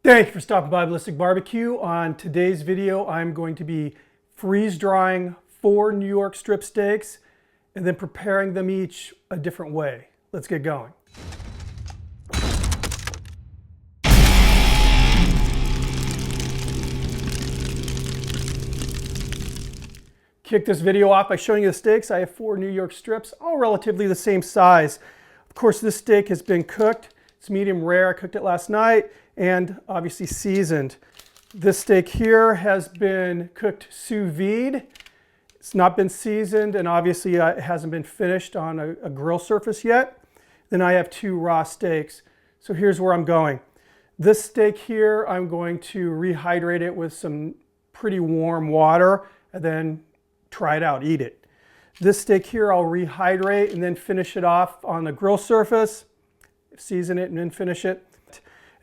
Thank you for stopping by Ballistic Barbecue. On today's video, I'm going to be freeze drying 4 New York strip steaks and then preparing them each a different way. Let's get going. Kick this video off by showing you the steaks. I have 4 New York strips, all relatively the same size. Of course, this steak has been cooked. It's medium rare. I cooked it last night and obviously seasoned. This steak here has been cooked sous vide. It's not been seasoned, and obviously it hasn't been finished on a grill surface yet. Then I have 2 raw steaks. So here's where I'm going. This steak here, I'm going to rehydrate it with some pretty warm water and then try it out, eat it. This steak here I'll rehydrate and then finish it off on the grill surface, season it and then finish it.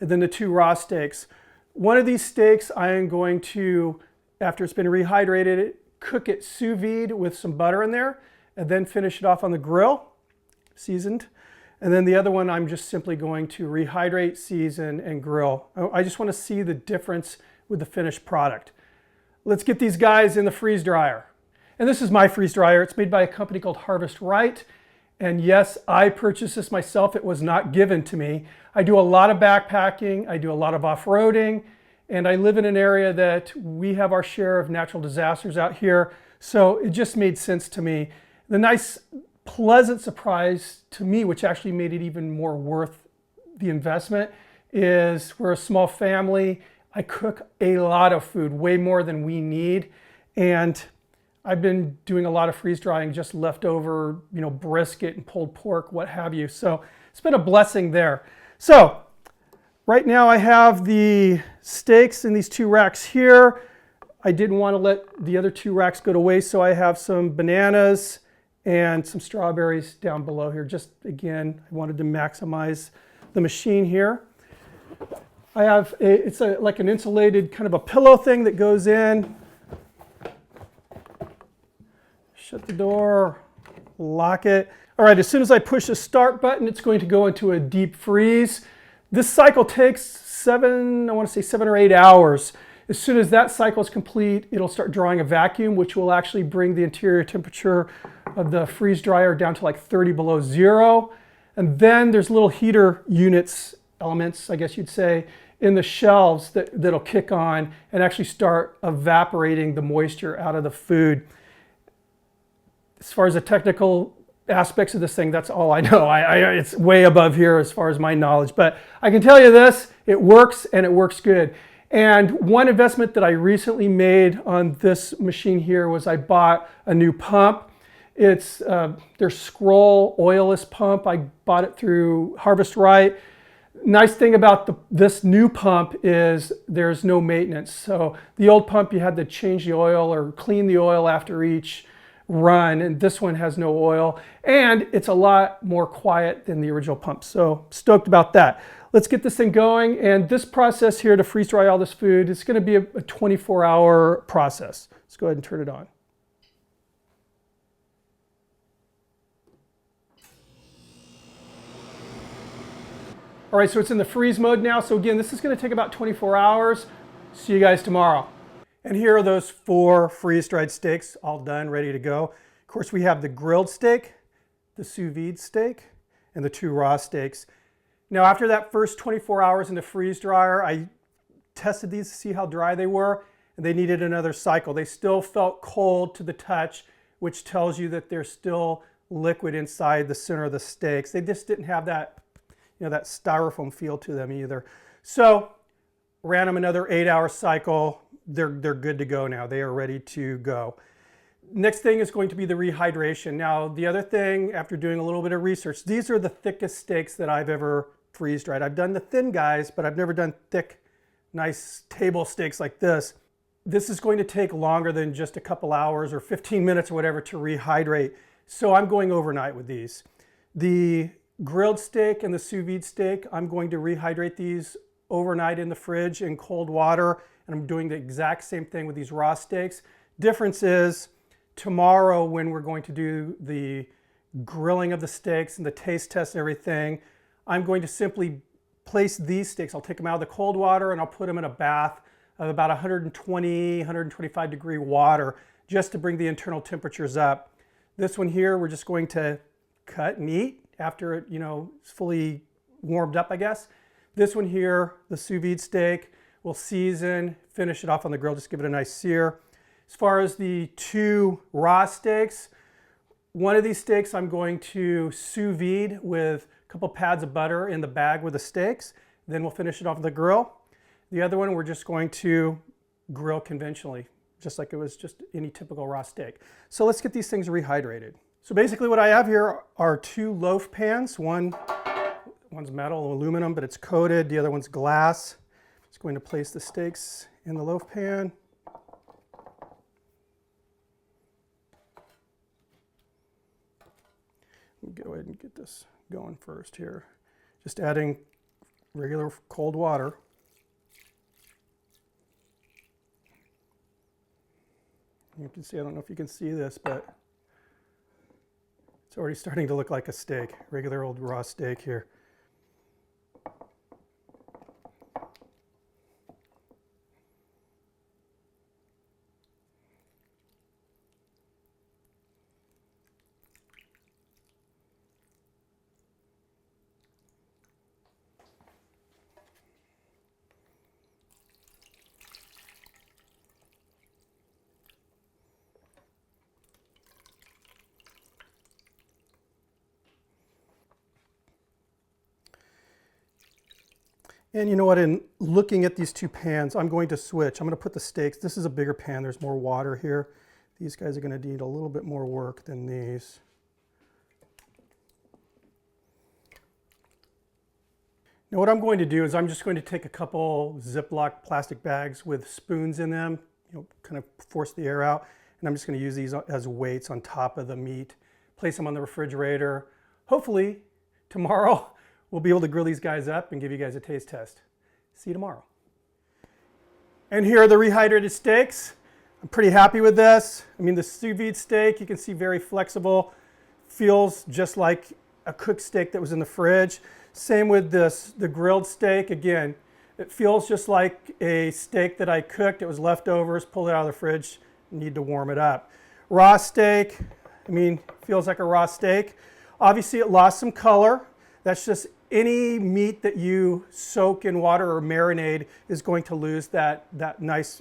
And then the 2 raw steaks. One of these steaks I am going to, after it's been rehydrated, cook it sous vide with some butter in there and then finish it off on the grill, seasoned. And then the other one I'm just simply going to rehydrate, season, and grill. I just want to see the difference with the finished product. Let's get these guys in the freeze dryer. And this is my freeze dryer. It's made by a company called Harvest Right. And yes, I purchased this myself. It was not given to me. I do a lot of backpacking. I do a lot of off-roading. And I live in an area that we have our share of natural disasters out here. So it just made sense to me. The nice, pleasant surprise to me, which actually made it even more worth the investment, is we're a small family. I cook a lot of food, way more than we need. And I've been doing a lot of freeze drying, just leftover, brisket and pulled pork, what have you. So it's been a blessing there. So right now I have the steaks in these 2 racks here. I didn't want to let the other 2 racks go to waste, so I have some bananas and some strawberries down below here. Just again, I wanted to maximize the machine here. I have like an insulated kind of a pillow thing that goes in. Shut the door, lock it. All right, as soon as I push the start button, it's going to go into a deep freeze. This cycle takes 7 or 8 hours. As soon as that cycle is complete, it'll start drawing a vacuum, which will actually bring the interior temperature of the freeze dryer down to like 30 below zero. And then there's little heater elements, I guess you'd say, in the shelves that'll kick on and actually start evaporating the moisture out of the food. As far as the technical aspects of this thing, that's all I know. It's way above here as far as my knowledge, but I can tell you this, it works and it works good. And one investment that I recently made on this machine here was I bought a new pump. It's their Scroll oilless pump. I bought it through Harvest Right. Nice thing about this new pump is there's no maintenance. So the old pump, you had to change the oil or clean the oil after each run, and this one has no oil, and it's a lot more quiet than the original pump. So stoked about that. Let's get this thing going, and this process here to freeze dry all this food is going to be a 24-hour process. Let's go ahead and turn it on. All right, so it's in the freeze mode now. So again, this is going to take about 24 hours. See you guys tomorrow. And here are those 4 freeze-dried steaks, all done, ready to go. Of course, we have the grilled steak, the sous vide steak, and the 2 raw steaks. Now, after that first 24 hours in the freeze dryer, I tested these to see how dry they were, and they needed another cycle. They still felt cold to the touch, which tells you that there's still liquid inside the center of the steaks. They just didn't have that, that styrofoam feel to them either. So, ran them another 8-hour cycle. They're good to go now. They are ready to go. Next thing is going to be the rehydration. Now, the other thing, after doing a little bit of research, these are the thickest steaks that I've ever freeze-dried. I've done the thin guys, but I've never done thick, nice table steaks like this. This is going to take longer than just a couple hours or 15 minutes or whatever to rehydrate. So I'm going overnight with these. The grilled steak and the sous vide steak, I'm going to rehydrate these overnight in the fridge in cold water. And I'm doing the exact same thing with these raw steaks. Difference is tomorrow, when we're going to do the grilling of the steaks and the taste test and everything, I'm going to simply place these steaks, I'll take them out of the cold water and I'll put them in a bath of about 120, 125 degree water just to bring the internal temperatures up. This one here, we're just going to cut and eat after it, it's fully warmed up, I guess. This one here, the sous vide steak, we'll season, finish it off on the grill, just give it a nice sear. As far as the 2 raw steaks, one of these steaks I'm going to sous vide with a couple pads of butter in the bag with the steaks. Then we'll finish it off on the grill. The other one we're just going to grill conventionally, just like it was just any typical raw steak. So let's get these things rehydrated. So basically what I have here are 2 loaf pans. One's metal, aluminum, but it's coated. The other one's glass. Just going to place the steaks in the loaf pan. Go ahead and get this going first here. Just adding regular cold water. You can see, I don't know if you can see this, but it's already starting to look like a steak, regular old raw steak here. And you know what, in looking at these 2 pans, I'm going to switch. I'm going to put the steaks, this is a bigger pan, there's more water here. These guys are going to need a little bit more work than these. Now what I'm going to do is I'm just going to take a couple Ziploc plastic bags with spoons in them, kind of force the air out, and I'm just going to use these as weights on top of the meat, place them on the refrigerator. Hopefully tomorrow we'll be able to grill these guys up and give you guys a taste test. See you tomorrow. And here are the rehydrated steaks. I'm pretty happy with this. I mean, the sous vide steak, you can see very flexible, feels just like a cooked steak that was in the fridge. Same with this, the grilled steak. Again, it feels just like a steak that I cooked. It was leftovers, pulled it out of the fridge, need to warm it up. Raw steak, I mean, feels like a raw steak. Obviously it lost some color. That's just any meat that you soak in water or marinade is going to lose that nice,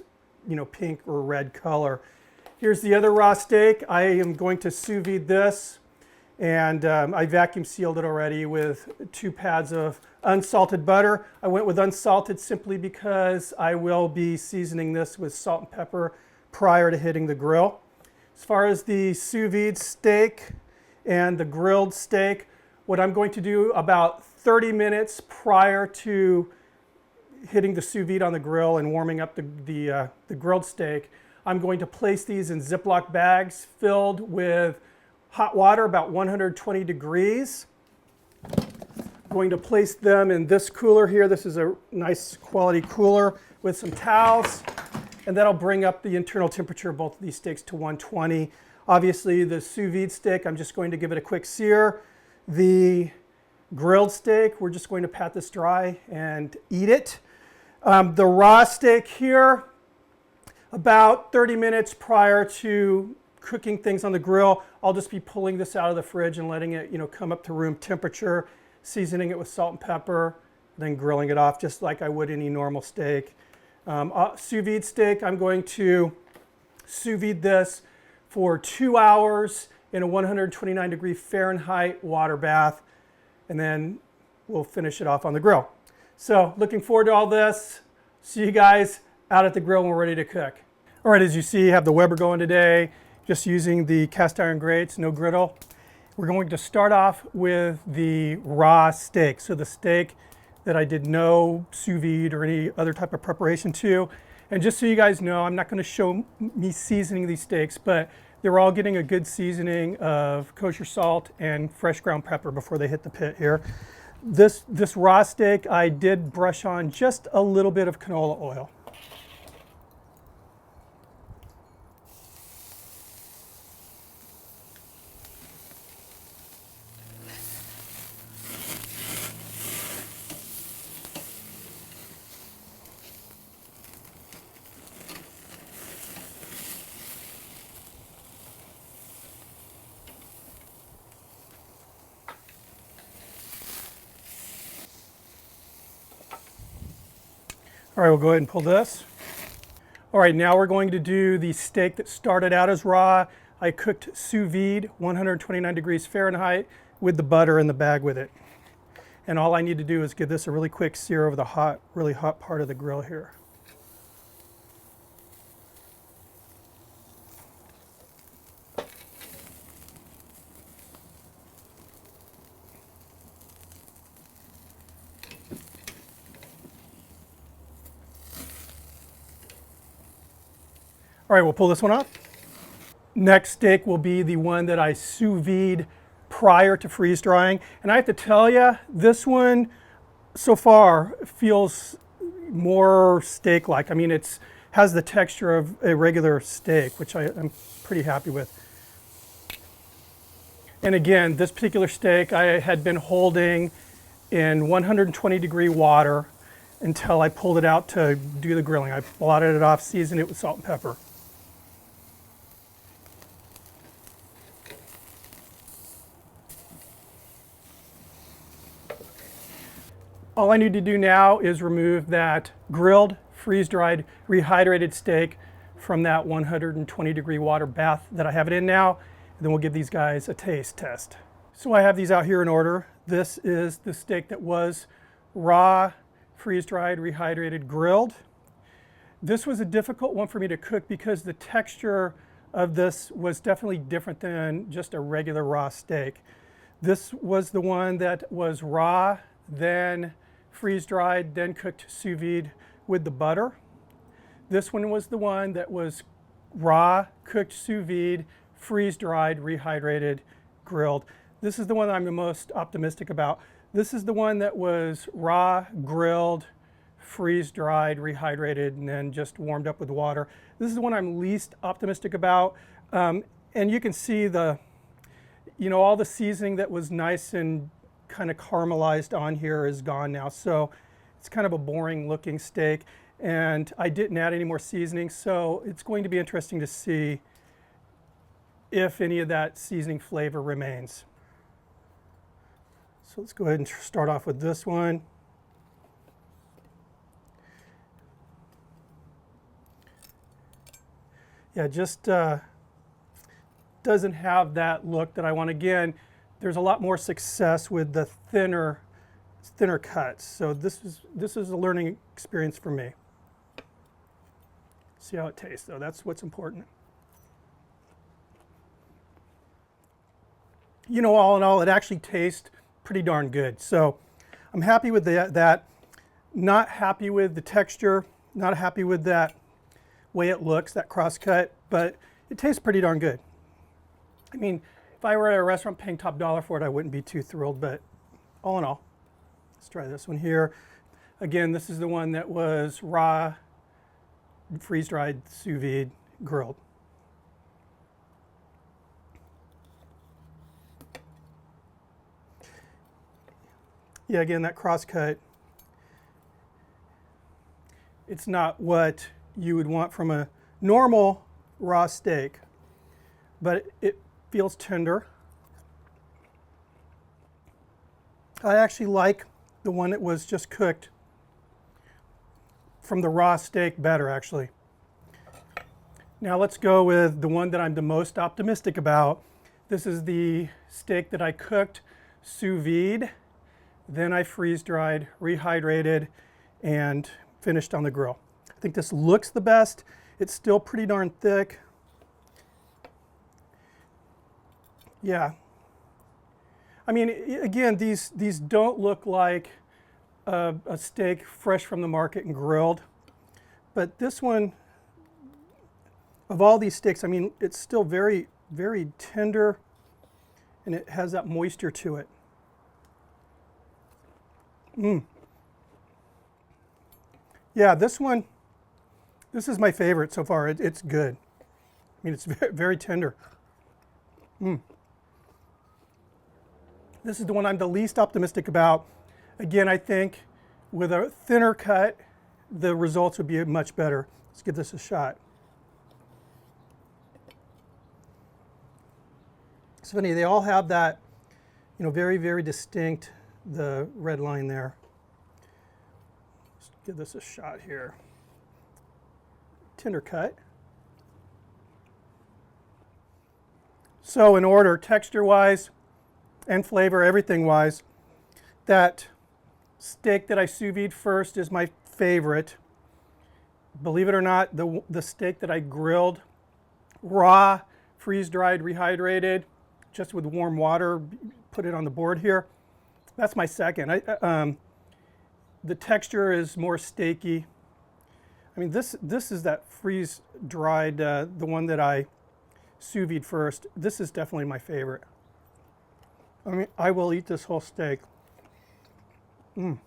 pink or red color. Here's the other raw steak. I am going to sous vide this, and I vacuum sealed it already with 2 pads of unsalted butter. I went with unsalted simply because I will be seasoning this with salt and pepper prior to hitting the grill. As far as the sous vide steak and the grilled steak, what I'm going to do about 30 minutes prior to hitting the sous vide on the grill and warming up the grilled steak, I'm going to place these in Ziploc bags filled with hot water, about 120 degrees. I'm going to place them in this cooler here. This is a nice quality cooler with some towels, and that'll bring up the internal temperature of both of these steaks to 120. Obviously the sous vide steak, I'm just going to give it a quick sear. The grilled steak, we're just going to pat this dry and eat it. The raw steak here, about 30 minutes prior to cooking things on the grill, I'll just be pulling this out of the fridge and letting it, come up to room temperature, seasoning it with salt and pepper, then grilling it off just like I would any normal steak. Sous vide steak, I'm going to sous vide this for 2 hours in a 129 degree Fahrenheit water bath, and then we'll finish it off on the grill. So looking forward to all this. See you guys out at the grill when we're ready to cook. All right, as you see, I have the Weber going today, just using the cast iron grates, no griddle. We're going to start off with the raw steak. So the steak that I did no sous vide or any other type of preparation to. And just so you guys know, I'm not going to show me seasoning these steaks, but they're all getting a good seasoning of kosher salt and fresh ground pepper before they hit the pit here. This raw steak, I did brush on just a little bit of canola oil. All right, we'll go ahead and pull this. All right, now we're going to do the steak that started out as raw. I cooked sous vide, 129 degrees Fahrenheit, with the butter in the bag with it. And all I need to do is give this a really quick sear over the really hot part of the grill here. All right, we'll pull this one off. Next steak will be the one that I sous vide prior to freeze drying. And I have to tell you, this one so far feels more steak-like. I mean, it has the texture of a regular steak, which I'm pretty happy with. And again, this particular steak I had been holding in 120 degree water until I pulled it out to do the grilling. I blotted it off, seasoned it with salt and pepper. All I need to do now is remove that grilled, freeze-dried, rehydrated steak from that 120 degree water bath that I have it in now, and then we'll give these guys a taste test. So I have these out here in order. This is the steak that was raw, freeze-dried, rehydrated, grilled. This was a difficult one for me to cook because the texture of this was definitely different than just a regular raw steak. This was the one that was raw, then freeze-dried, then cooked sous vide with the butter. This one was the one that was raw, cooked sous vide, freeze-dried, rehydrated, grilled. This is the one I'm the most optimistic about. This is the one that was raw, grilled, freeze-dried, rehydrated, and then just warmed up with water. This is the one I'm least optimistic about. And you can see all the seasoning that was nice and kind of caramelized on here is gone now. So it's kind of a boring looking steak, and I didn't add any more seasoning, so it's going to be interesting to see if any of that seasoning flavor remains. So let's go ahead and start off with this one. Yeah, just doesn't have that look that I want. Again, there's a lot more success with the thinner cuts. So this is a learning experience for me. See how it tastes, though. That's what's important. All in all, it actually tastes pretty darn good. So I'm happy with that. Not happy with the texture. Not happy with that way it looks, that cross cut. But it tastes pretty darn good. I mean, if I were at a restaurant paying top dollar for it, I wouldn't be too thrilled, but all in all, let's try this one here. Again, this is the one that was raw, freeze-dried, sous vide, grilled. Yeah, again, that cross cut, it's not what you would want from a normal raw steak, but it feels tender. I actually like the one that was just cooked from the raw steak better, actually. Now let's go with the one that I'm the most optimistic about. This is the steak that I cooked sous vide, then I freeze-dried, rehydrated, and finished on the grill. I think this looks the best. It's still pretty darn thick. Yeah. I mean, again, these don't look like a steak fresh from the market and grilled. But this one, of all these steaks, I mean, it's still very, very tender, and it has that moisture to it. Yeah, this is my favorite so far. It's good. I mean, it's very, very tender. This is the one I'm the least optimistic about. Again, I think with a thinner cut, the results would be much better. Let's give this a shot. It's funny, they all have that, very, very distinct, the red line there. Let's give this a shot here. Tender cut. So in order, texture-wise and flavor, everything-wise, that steak that I sous vide first is my favorite. Believe it or not, the steak that I grilled raw, freeze-dried, rehydrated, just with warm water, put it on the board here, that's my second. The texture is more steaky. I mean, this is that freeze-dried, the one that I sous vide first. This is definitely my favorite. I mean, I will eat this whole steak. I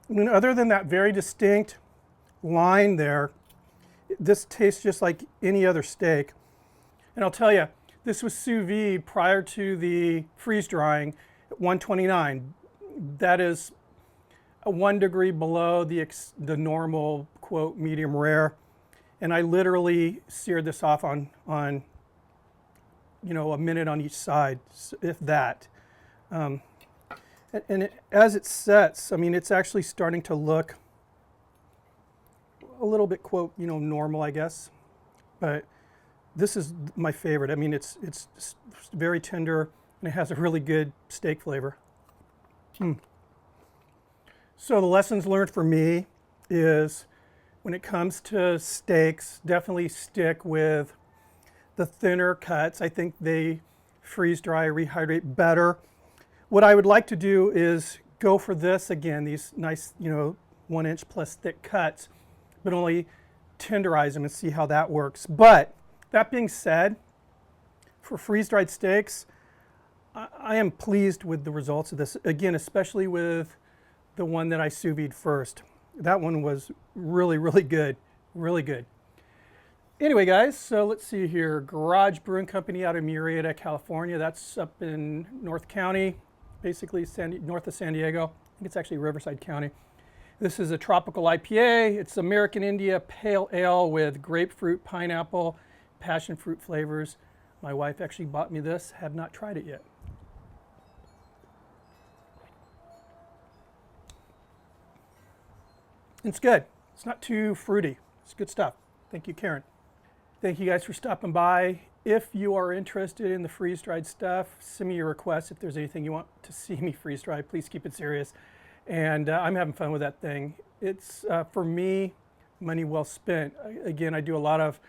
mean, other than that very distinct line there, this tastes just like any other steak. And I'll tell you, this was sous vide prior to the freeze drying at 129. That is a 1 degree below the normal, quote, medium rare. And I literally seared this off on you know, a minute on each side, if that. As it sets, I mean, it's actually starting to look a little bit, quote, you know, normal, I guess. But this is my favorite. I mean, it's very tender and it has a really good steak flavor. So the lessons learned for me is when it comes to steaks, definitely stick with the thinner cuts. I think they freeze dry, rehydrate better. What I would like to do is go for this again, these nice, you know, 1 inch plus thick cuts, but only tenderize them and see how that works. But that being said, for freeze-dried steaks, I am pleased with the results of this. Again, especially with the one that I sous vide first. That one was really, really good, really good. Anyway, guys, so let's see here. Garage Brewing Company out of Murrieta, California. That's up in North County, basically north of San Diego. I think it's actually Riverside County. This is a tropical IPA. It's American India Pale Ale with grapefruit, pineapple, passion fruit flavors. My wife actually bought me this. Have not tried it yet. It's good. It's not too fruity. It's good stuff. Thank you, Karen. Thank you guys for stopping by. If you are interested in the freeze-dried stuff, send me your requests. If there's anything you want to see me freeze-dry, please keep it serious. And I'm having fun with that thing. It's, for me, money well spent. Again, I do a lot of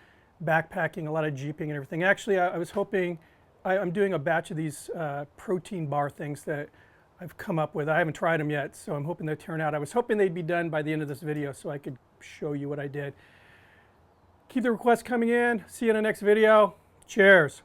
backpacking, a lot of jeeping and everything. Actually, I was hoping, I'm doing a batch of these protein bar things that I've come up with. I haven't tried them yet, so I'm hoping they turn out. I was hoping they'd be done by the end of this video so I could show you what I did. Keep the requests coming in. See you in the next video. Cheers.